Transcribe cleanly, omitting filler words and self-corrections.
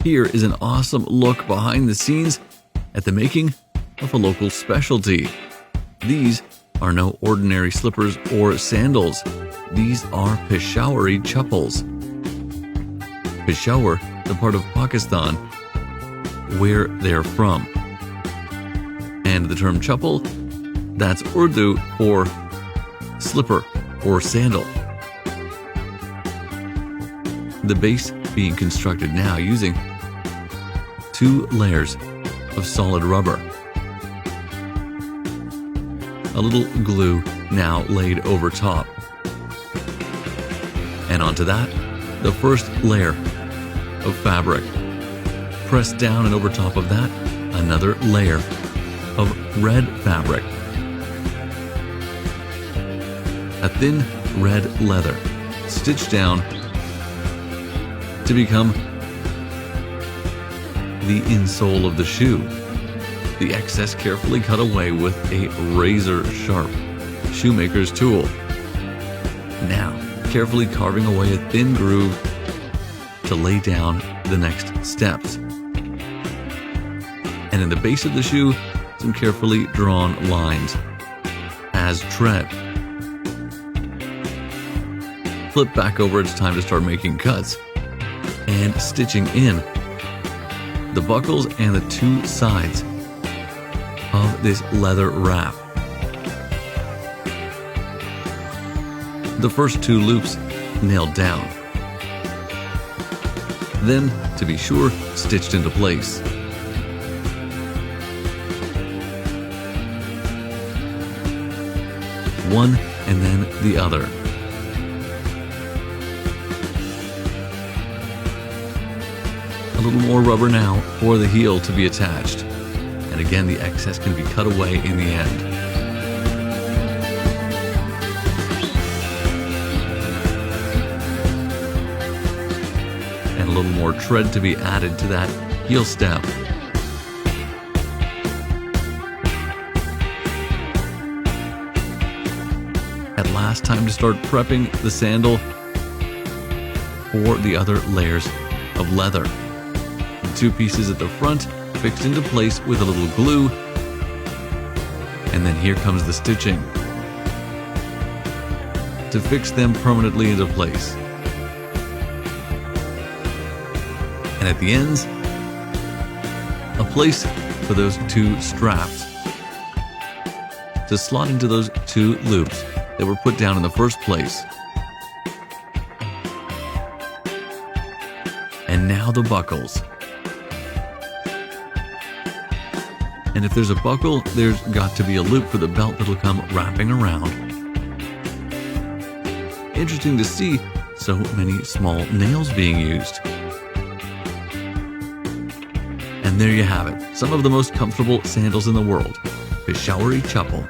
Here is an awesome look behind the scenes at the making of a local specialty. These are no ordinary slippers or sandals. These are Peshawari chappals. Peshawar, the part of Pakistan where they're from. And the term chappal, that's Urdu for slipper or sandal. The base being constructed now using 2 layers of solid rubber. A little glue now laid over top. And onto that, the first layer of fabric. Pressed down, and over top of that, another layer of red fabric. A thin red leather stitched down to become the insole of the shoe. The excess carefully cut away with a razor-sharp shoemaker's tool. Now, carefully carving away a thin groove to lay down the next steps. And in the base of the shoe, some carefully drawn lines as tread. Flip back over, it's time to start making cuts and stitching in the buckles and the 2 sides of this leather wrap. The first 2 loops nailed down. Then, to be sure, stitched into place. One and then the other. A little more rubber now for the heel to be attached. And again, the excess can be cut away in the end. And a little more tread to be added to that heel step. At last, time to start prepping the sandal for the other layers of leather. The 2 pieces at the front fixed into place with a little glue, and then here comes the stitching to fix them permanently into place. And at the ends, a place for those 2 straps to slot into those 2 loops that were put down in the first place. And now the buckles. And if there's a buckle, there's got to be a loop for the belt that'll come wrapping around. Interesting to see so many small nails being used. And there you have it, some of the most comfortable sandals in the world, Peshawari chappal.